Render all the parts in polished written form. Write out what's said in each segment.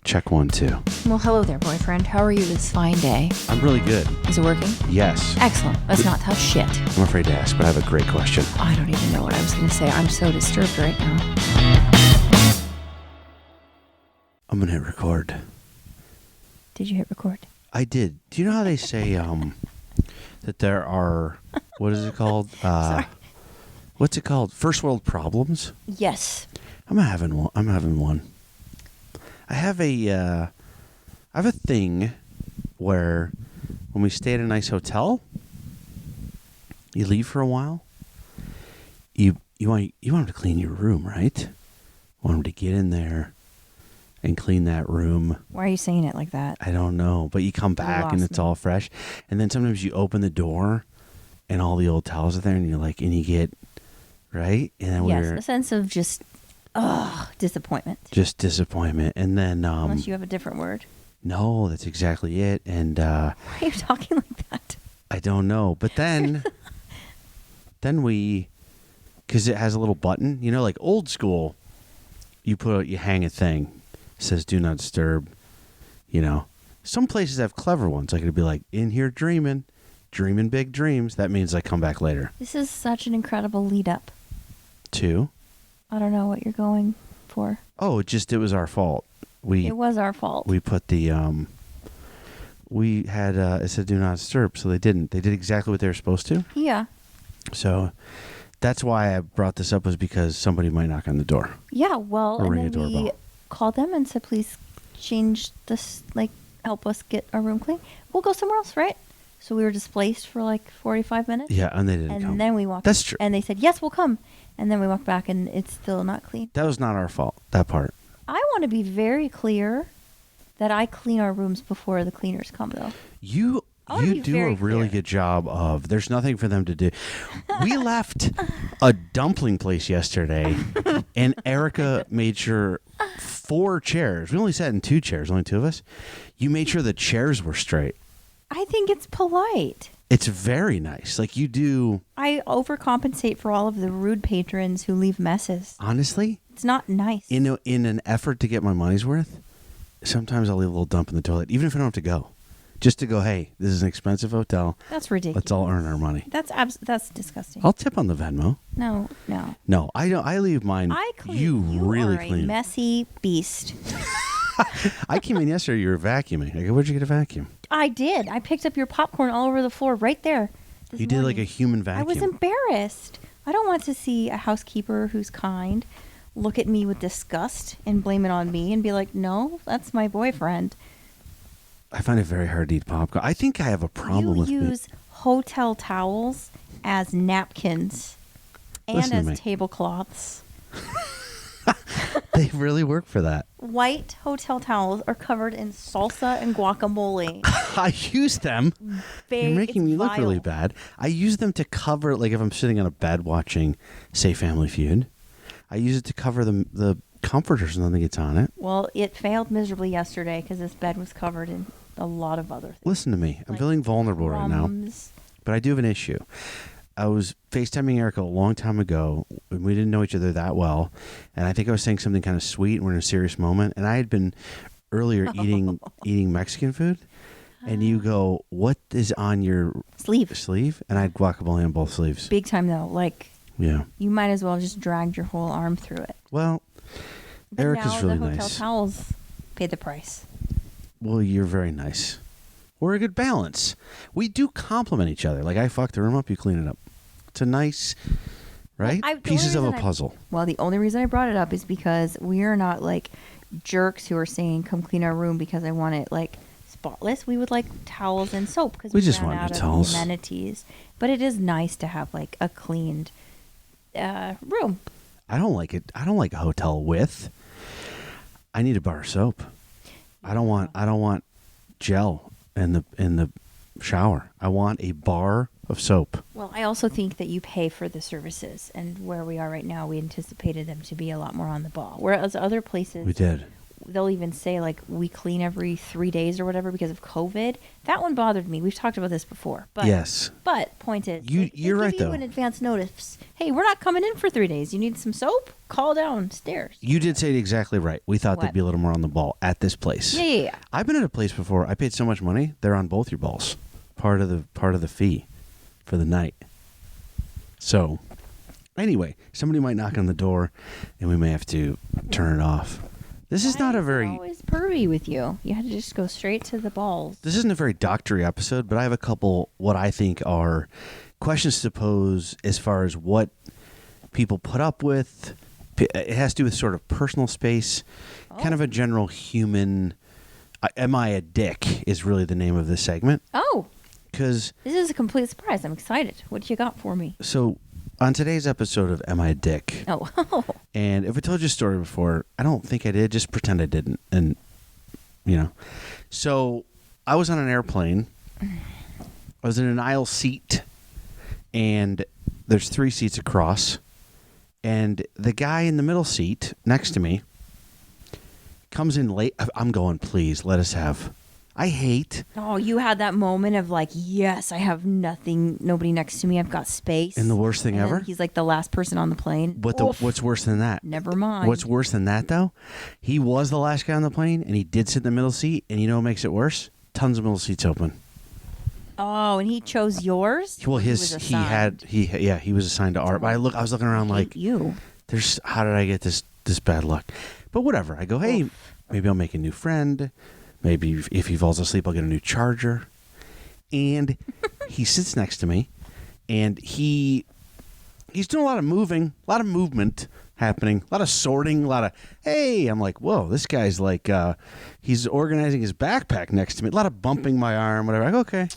Check 1, 2. Well, hello there, boyfriend. How are you this fine day? I'm really good. Is it working? Yes. Excellent. Let's not touch shit. I'm afraid to ask, but I have a great question. I don't even know what I was going to say. I'm so disturbed right now. I'm going to hit record. Did you hit record? I did. Do you know how they say that there are, what is it called? Sorry. What's it called? First world problems? Yes. I'm having one. I have a thing where when we stay at a nice hotel, you leave for a while. You want them to clean your room, right? You want them to get in there and clean that room. Why are you saying it like that? I don't know, but you come back and it's all fresh. And then sometimes you open the door and all the old towels are there and you get, right? And then yes, a sense of just, disappointment. Just disappointment. And then... Unless you have a different word. No, that's exactly it. And... why are you talking like that? I don't know. But then... because it has a little button, like old school, you hang a thing. It says do not disturb, Some places have clever ones. Like it'd be like, in here dreaming big dreams. That means I come back later. This is such an incredible lead up. To? I don't know what you're going for. Oh, it was our fault. It was our fault. We put the, we had, it said do not disturb, so they didn't. They did exactly what they were supposed to. Yeah. So that's why I brought this up, was because somebody might knock on the door. Yeah, well, or and ring a then we doorbell. called them and said, please change this, help us get our room clean. We'll go somewhere else, right? So we were displaced for 45 minutes. Yeah, and they didn't come. And then we walked. That's true. And they said, yes, we'll come. And then we walked back and it's still not clean. That was not our fault, that part. I want to be very clear that I clean our rooms before the cleaners come, though. You do a really good job of, there's nothing for them to do. We left a dumpling place yesterday, and Erica made sure 4 chairs, we only sat in 2 chairs, only 2 of us. You made sure the chairs were straight. I think it's polite. It's very nice. You do. I overcompensate for all of the rude patrons who leave messes. Honestly? It's not nice. In an effort to get my money's worth, sometimes I'll leave a little dump in the toilet, even if I don't have to go. Just to go, hey, this is an expensive hotel. That's ridiculous. Let's all earn our money. That's disgusting. I'll tip on the Venmo. No. No, I don't. I leave mine. I clean. You really are clean. A messy beast. I came in yesterday. You were vacuuming. I go, where'd you get a vacuum? I did. I picked up your popcorn all over the floor right there. You did like a human vacuum. I was embarrassed. I don't want to see a housekeeper who's kind look at me with disgust and blame it on me and be like, no, that's my boyfriend. I find it very hard to eat popcorn. I think I have a problem with You use hotel towels as napkins and Listen to as me. tablecloths. They really work for that. White hotel towels are covered in salsa and guacamole. I use them. You're making me look really bad. I use them to cover, if I'm sitting on a bed watching, say, Family Feud. I use it to cover the comforters and nothing gets on it. Well, it failed miserably yesterday because this bed was covered in a lot of other things. Listen to me. I'm feeling vulnerable right now. But I do have an issue. I was FaceTiming Erica a long time ago, and we didn't know each other that well. And I think I was saying something kind of sweet, and we're in a serious moment. And I had been earlier eating Mexican food. And you go, what is on your sleeve? And I had guacamole on both sleeves. Big time, though. Yeah. You might as well have just dragged your whole arm through it. Well, but Erica's now really the hotel nice. towels pay the price. Well, you're very nice. We're a good balance. We do compliment each other. I fuck the room up, you clean it up. It's a nice, right? Pieces of a puzzle. The only reason I brought it up is because we are not jerks who are saying, come clean our room because I want it spotless. We would like towels and soap because We just ran want out new of towels. amenities. But it is nice to have a cleaned room. I don't like it. I don't like a hotel with. I need a bar of soap. I don't want gel in the shower. I want a bar of soap. Well, I also think that you pay for the services, and where we are right now, we anticipated them to be a lot more on the ball. Whereas other places, We did. they'll even say like we clean every 3 days or whatever because of COVID. That one bothered me. We've talked about this before. But Yes. But point is, You're they right, give you though. an advance notice. Hey, we're not coming in for 3 days. You need some soap? Call downstairs. You did say it exactly right. We thought they'd What? be a little more on the ball at this place. Yeah. I've been at a place before. I paid so much money. They're on both your balls. Part of the fee for the night. So, anyway, somebody might knock on the door, and we may have to turn it off. This is not a very. Always pervy with you. You had to just go straight to the balls. This isn't a very doctory episode, but I have a couple what I think are questions to pose as far as what people put up with. It has to do with sort of personal space, kind of a general human. Am I a dick? Is really the name of this segment. Oh, Because this is a complete surprise. I'm excited. What do you got for me? so on today's episode of Am I a Dick? Oh, And if I told you a story before, I don't think I did. Just pretend I didn't. And, So I was on an airplane. I was in an aisle seat. And there's 3 seats across. And the guy in the middle seat next to me comes in late. I'm going, please, let us have. I hate. Oh, you had that moment of like, yes, I have nobody next to me. I've got space. And the worst thing And then ever? he's like the last person on the plane. What's worse than that? Never mind. What's worse than that, though? He was the last guy on the plane, and he did sit in the middle seat. And you know what makes it worse? Tons of middle seats open. Oh, and he chose yours? Well, He was assigned? he was assigned to art. But I was looking around like, you. how did I get this bad luck? But whatever. I go, hey, maybe I'll make a new friend. Maybe if he falls asleep, I'll get a new charger. And he sits next to me, and he's doing a lot of moving, a lot of movement happening, a lot of sorting, a lot of, hey, I'm like, whoa, this guy's like, he's organizing his backpack next to me, a lot of bumping my arm, whatever. I go, okay,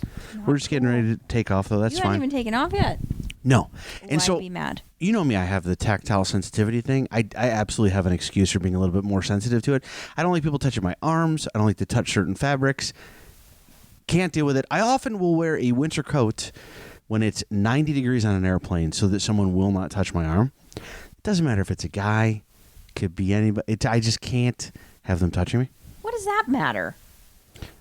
we're just getting ready to take off, though. That's You fine. haven't even taken off yet. No. Ooh, And so, I'd be mad. you know me, I have the tactile sensitivity thing. I absolutely have an excuse for being a little bit more sensitive to it. I don't like people touching my arms. I don't like to touch certain fabrics. Can't deal with it. I often will wear a winter coat when it's 90 degrees on an airplane so that someone will not touch my arm. It doesn't matter if it's a guy, could be anybody. I just can't have them touching me. What does that matter?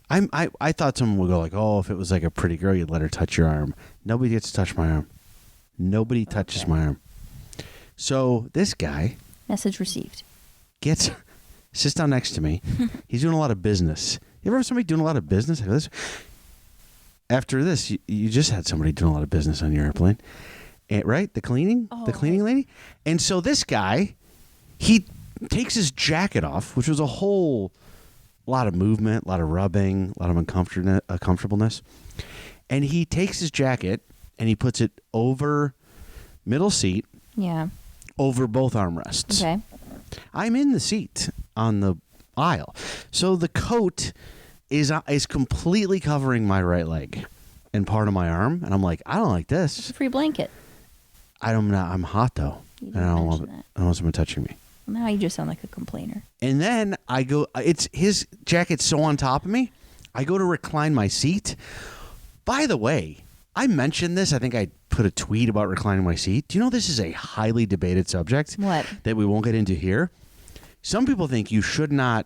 I thought someone would go like, oh, if it was like a pretty girl, you'd let her touch your arm. Nobody gets to touch my arm. Nobody touches my arm. So this guy Message received. sits down next to me. He's doing a lot of business. You ever have somebody doing a lot of business? After this, you just had somebody doing a lot of business on your airplane. Right? The cleaning lady. And so this guy, he takes his jacket off, which was a whole lot of movement, a lot of rubbing, a lot of uncomfortableness. And he takes his jacket and he puts it over middle seat, Yeah. over both armrests. Okay. I'm in the seat on the aisle. So the coat is completely covering my right leg and part of my arm. And I'm like, I don't like It's this. a free blanket. I'm hot, though. You And didn't I don't mention want that. I don't want someone touching me. Now you just sound like a complainer. And then I go, it's his jacket's so on top of me. I go to recline my seat. By the way, I mentioned this. I think I put a tweet about reclining my seat. Do you know this is a highly debated subject? What? That we won't get into here? Some people think you should not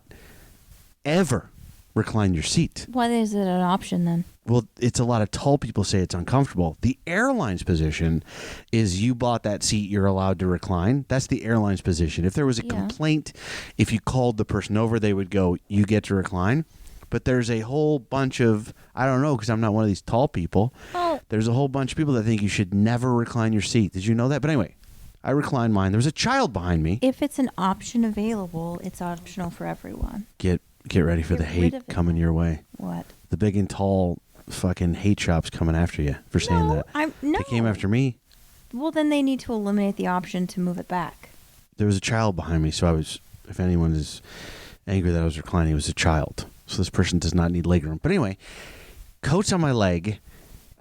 ever recline your seat. Why is it an option then? Well, it's a lot of tall people say it's uncomfortable. The airline's position is you bought that seat, you're allowed to recline. That's the airline's position. If there was a complaint, if you called the person over, they would go, you get to recline. But there's a whole bunch of, I don't know, because I'm not one of these tall people. Oh. There's a whole bunch of people that think you should never recline your seat. Did you know that? But anyway, I reclined mine. There was a child behind me. If it's an option available, it's optional for everyone. Get ready for the Get rid hate of it. coming your way. What? The big and tall fucking hate shops coming after you for saying that. No. They came after me. Well, then they need to eliminate the option to move it back. There was a child behind me, so I was, if anyone is angry that I was reclining, it was a child. So this person does not need leg room. But anyway, coat's on my leg,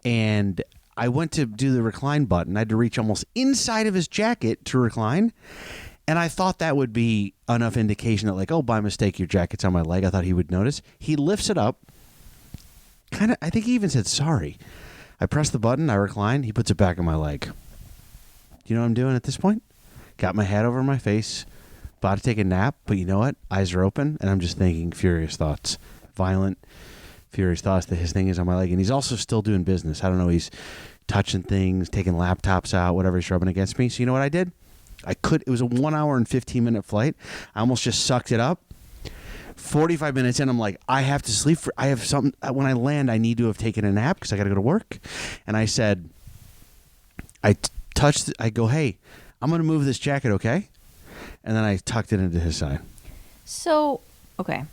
and I went to do the recline button. I had to reach almost inside of his jacket to recline. And I thought that would be enough indication that, like, oh, by mistake, your jacket's on my leg. I thought he would notice. He lifts it up. I think he even said sorry. I press the button. I recline. He puts it back on my leg. You know what I'm doing at this point? Got my hat over my face, about to take a nap, but you know what? Eyes are open, and I'm just thinking furious thoughts, violent, furious thoughts that his thing is on my leg, and he's also still doing business. I don't know. He's touching things, taking laptops out, whatever he's rubbing against me. So you know what I did? It was a 1 hour and 15-minute flight. I almost just sucked it up. 45 minutes in, I'm like, I have to sleep. I have something. When I land, I need to have taken a nap because I got to go to work. And I said, I go, hey, I'm going to move this jacket, okay? And then I tucked it into his side. So, okay.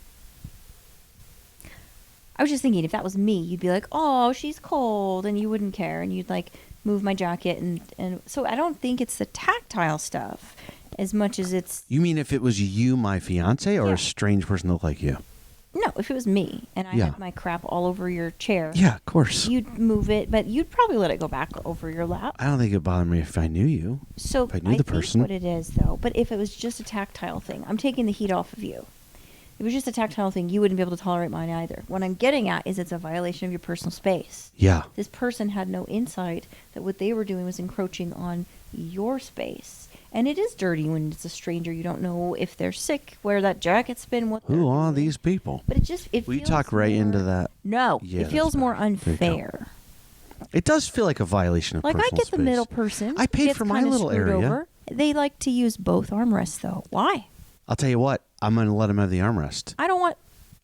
I was just thinking, if that was me, you'd be like, oh, she's cold, and you wouldn't care, and you'd like move my jacket. And so I don't think it's the tactile stuff as much as it's... You mean if it was you, my fiance, or Yeah. a strange person that looked like you? No, if it was me, and I Yeah. had my crap all over your chair, Yeah, of course. you'd move it, but you'd probably let it go back over your lap. I don't think it'd bother me if I knew you. So if I knew the person. think what it is, though, but if it was just a tactile thing, I'm taking the heat off of you. If it was just a tactile thing, you wouldn't be able to tolerate mine either. What I'm getting at is it's a violation of your personal space. Yeah. This person had no insight that what they were doing was encroaching on your space. And it is dirty when it's a stranger. You don't know if they're sick, where that jacket's been, what they're Who are doing. these people? But it We feels talk right more- into that. No, Yeah, it feels that's more bad. There you go. unfair. It does feel like a violation of Like I personal get space. the middle person. I paid gets for my kinda little screwed area. Over. They like to use both armrests, though. Why? I'll tell you what. I'm going to let him have the armrest. I don't want.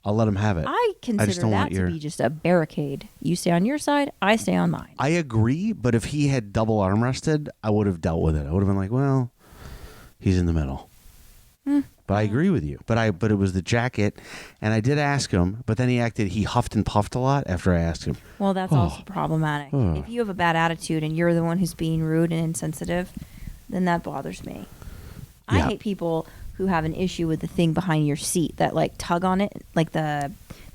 I'll let him have it. I consider don't that want to your- be just a barricade. You stay on your side, I stay on mine. I agree, but if he had double armrested, I would have dealt with it. I would have been like, well, he's in the middle. But I agree with you. But it was the jacket, and I did ask him, but then he huffed and puffed a lot after I asked him. Well, that's also problematic. Oh. If you have a bad attitude and you're the one who's being rude and insensitive, then that bothers me. I Yeah. hate people who have an issue with the thing behind your seat that like tug on it, like the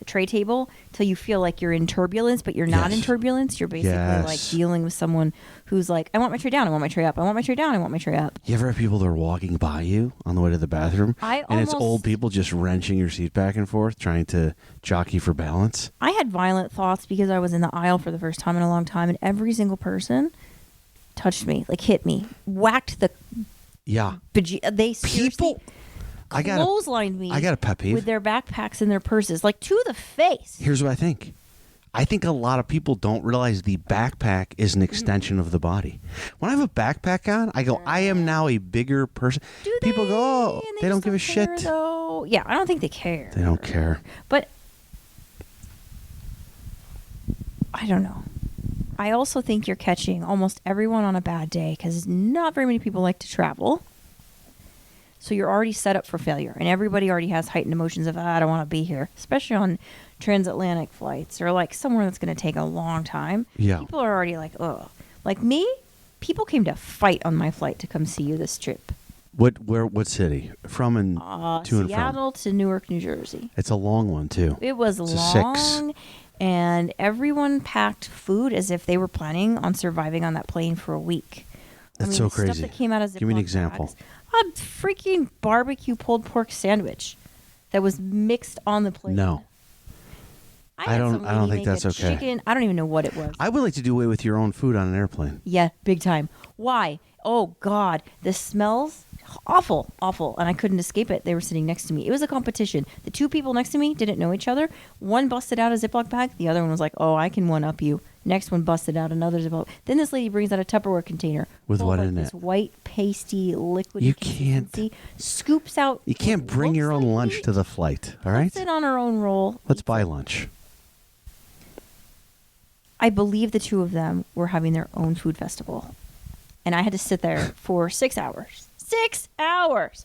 tray table, till you feel like you're in turbulence, but you're not in Yes. turbulence. You're basically like Yes. dealing with someone who's like, I want my tray down, I want my tray up, I want my tray down, I want my tray up. You ever have people that are walking by you on the way to the bathroom? And it's almost- old people just wrenching your seat back and forth, trying to jockey for balance? I had violent thoughts because I was in the aisle for the first time in a long time, and every single person touched me, like hit me, whacked the. Yeah. They seriously People. I got clotheslined me. a pet peeve. with their backpacks and their purses, like to the face. Here's what I think. I think a lot of people don't realize the backpack is an extension of the body. When I have a backpack on, I go, I am now a bigger person. Do People they? go, oh, And they don't just give a care, shit. Though. Yeah, I don't think they care. They don't care. But I don't know. I also think you're catching almost everyone on a bad day because not very many people like to travel. So you're already set up for failure, and everybody already has heightened emotions of, I don't want to be here, especially on transatlantic flights or like somewhere that's going to take a long time. Yeah. People are already like, ugh. Like me, people came to fight on my flight to come see you this trip. What city? From and to and from? Seattle to Newark, New Jersey. It's a long one too. It was It's a 6. long, and everyone packed food as if they were planning on surviving on that plane for a week. That's so the crazy. Stuff that came out of Give me an Ziploc example. bags. A freaking barbecue pulled pork sandwich that was mixed on the plane. No. I had don't- some I don't lady think make that's a okay. Chicken. I don't even know what it was. I would like to do away with your own food on an airplane. Yeah, big time. Why? Oh God, the smells awful, awful, and I couldn't escape it. They were sitting next to me. It was a competition. The two people next to me didn't know each other. One busted out a Ziploc bag. The other one was like, "Oh, I can one up you." Next one busted out another Ziploc. Then this lady brings out a Tupperware container With full what of, like, in this it? white pasty liquid. You can't- scoops out. You can't what bring your looks own like lunch meat, to the flight, all right? puts it on her own roll. Let's buy lunch. I believe the two of them were having their own food festival. And I had to sit there for 6 hours. 6 hours!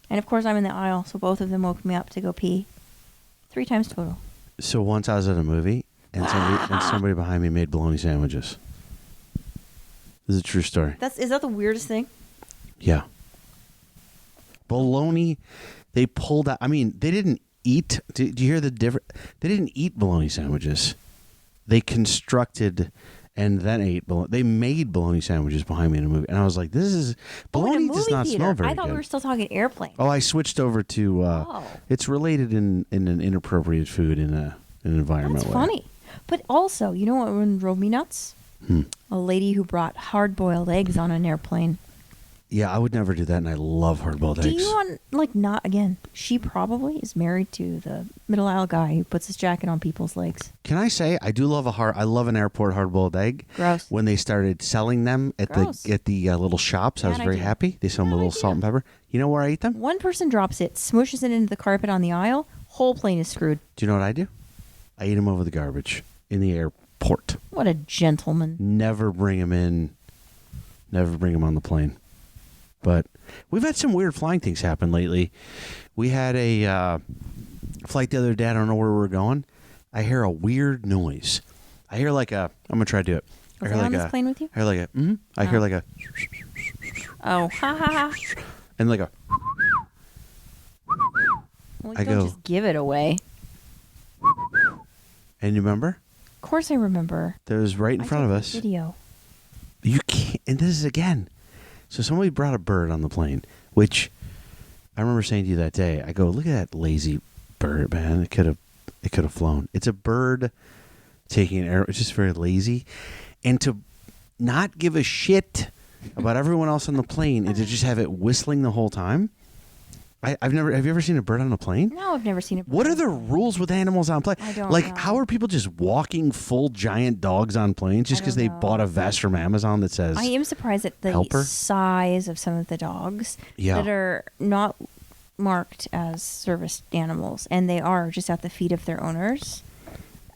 And of course, I'm in the aisle, so both of them woke me up to go pee. 3 times total. So once I was at a movie, and somebody behind me made bologna sandwiches. This is a true story. Is that the weirdest thing? Yeah. Bologna, they pulled out. I mean, they didn't eat. Do you hear the difference? They didn't eat bologna sandwiches. They constructed and then ate bologna. They made bologna sandwiches behind me in a movie. And I was like, this is. Oh, in a Bologna does movie not theater. smell very I thought good. we were still talking airplane. Oh, I switched over to. Oh. It's related in an inappropriate food in an environment That's way. funny. But also, you know what one drove me nuts? A lady who brought hard-boiled eggs on an airplane. Yeah, I would never do that, and I love hard-boiled eggs. Do you want, like, not, again, she probably is married to the middle aisle guy who puts his jacket on people's legs. Can I say I do love I love an airport hard-boiled egg. Gross. When they started selling them at Gross. the little shops, I was Bad very idea. happy. They sell them with a Bad little salt and idea. pepper. You know where I eat them? One person drops it, smooshes it into the carpet on the aisle, whole plane is screwed. Do you know what I do? I eat them over the garbage in the airport. What a gentleman. Never bring them in. Never bring them on the plane. But we've had some weird flying things happen lately. We had a flight the other day. I don't know where we were going. I hear a weird noise. I hear like a. I'm gonna try to do it. Was I I hear on like this plane with you? I hear like a. I hear Oh. like a. Oh, ha ha ha. And like a. Well, I don't go- just give it away. And you remember? Of course I remember. That was right in I front of took the us. Video. You can't. And this is again. So somebody brought a bird on the plane, which I remember saying to you that day. I go, look at that lazy bird, man. It could have flown. It's a bird taking an arrow. It's just very lazy, and to not give a shit about everyone else on the plane and to just have it whistling the whole time. Have you ever seen a bird on a plane? No, I've never seen it. What are the rules with animals on plane? I don't like, know. how are people just walking full giant dogs on planes just I because don't they know. bought a vest from Amazon that says I am surprised at the helper? size of some of the dogs Yeah. that are not marked as service animals, and they are just at the feet of their owners.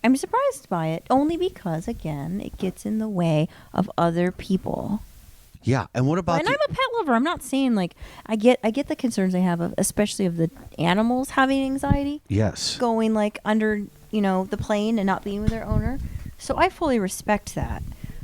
I'm surprised by it, only because, again, it gets in the way of other people. Yeah, and what about And I'm a pet lover. I'm not saying, like, I get the concerns they have, of, especially of the animals having anxiety, yes, going, like, under, the plane and not being with their owner. So I fully respect that.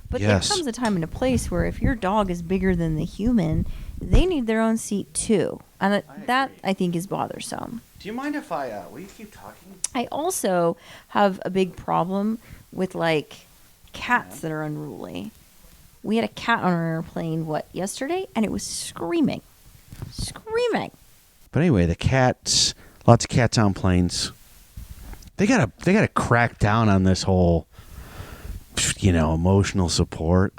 But Yes. there comes a time and a place where if your dog is bigger than the human, they need their own seat too. And that, I think, is bothersome. Do you mind if will you keep talking? I also have a big problem with, like, cats that are unruly. We had a cat on our airplane, yesterday? And it was screaming. Screaming. But anyway, the cats, lots of cats on planes. They gotta crack down on this whole, emotional support.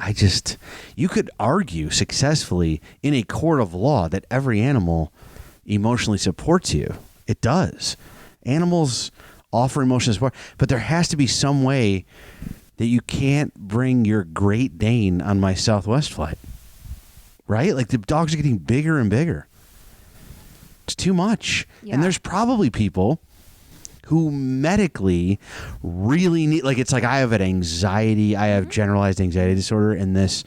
You could argue successfully in a court of law that every animal emotionally supports you. It does. Animals offer emotional support, but there has to be some way that you can't bring your Great Dane on my Southwest flight. Right? Like, the dogs are getting bigger and bigger. It's too much. Yeah. And there's probably people who medically really need, like, it's like I have anxiety, I have generalized anxiety disorder, and this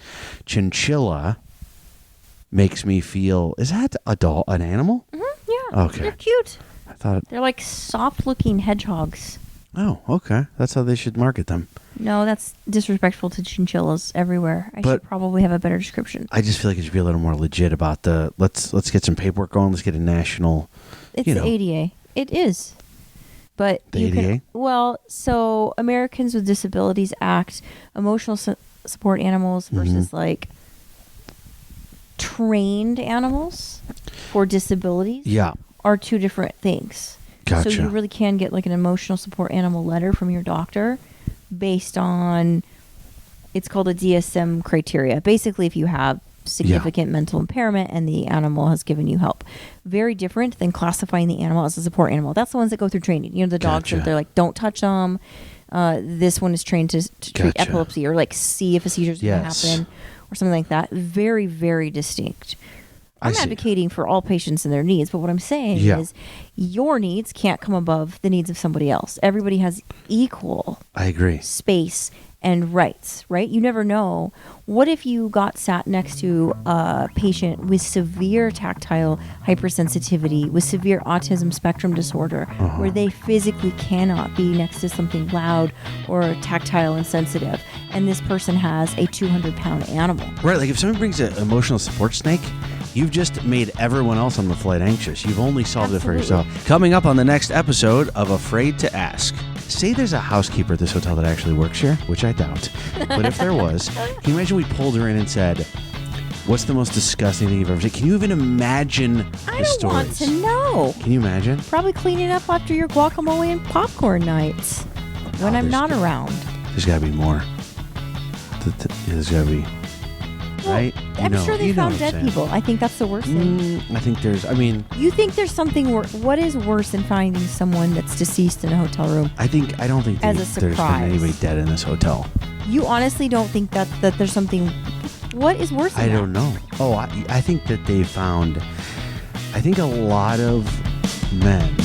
chinchilla makes me feel, is that an animal? Mm-hmm, yeah. Okay. They're cute. I thought, They're like soft-looking hedgehogs. oh, okay. That's how they should market them. No, that's disrespectful to chinchillas everywhere. I But- should probably have a better description. I just feel like it should be a little more legit about the, let's get some paperwork going, let's get a national, It's you the know. ADA. It is. But The you ADA? so Americans with Disabilities Act, emotional support animals versus like trained animals for disabilities yeah, are two different things. Gotcha. So you really can get like an emotional support animal letter from your doctor based on, it's called a DSM criteria. Basically, if you have significant mental impairment and the animal has given you help. Very different than classifying the animal as a support animal. That's the ones that go through training. The dogs Gotcha. that they're like, don't touch them. This one is trained to treat Gotcha. epilepsy or like see if a seizure is going to Yes. happen or something like that. Very, very distinct. I I'm see. advocating for all patients and their needs, but what I'm saying Yeah. is your needs can't come above the needs of somebody else. Everybody has equal I agree. space and rights, right? You never know. What if you got sat next to a patient with severe tactile hypersensitivity, with severe autism spectrum disorder, where they physically cannot be next to something loud or tactile and sensitive, and this person has a 200-pound animal? Right, like if someone brings an emotional support snake, you've just made everyone else on the flight anxious. You've only solved it for Absolutely. yourself. Coming up on the next episode of Afraid to Ask. Say there's a housekeeper at this hotel that actually works here, which I doubt. But if there was, can you imagine we pulled her in and said, what's the most disgusting thing you've ever seen? Can you even imagine I the don't stories? want to know. Can you imagine? Probably cleaning up after your guacamole and popcorn nights when I'm there's not good- around. There's got to be more. There's got to be. right? I'm sure they you know found what I'm dead saying. people. I think that's the worst thing. I think there's. I mean, You think there's something what is worse than finding someone that's deceased in a hotel room? I don't think As a there's been surprise. anybody dead in this hotel. You honestly don't think that there's something. What is worse than I that? don't know. Oh, I think that they found. I think a lot of men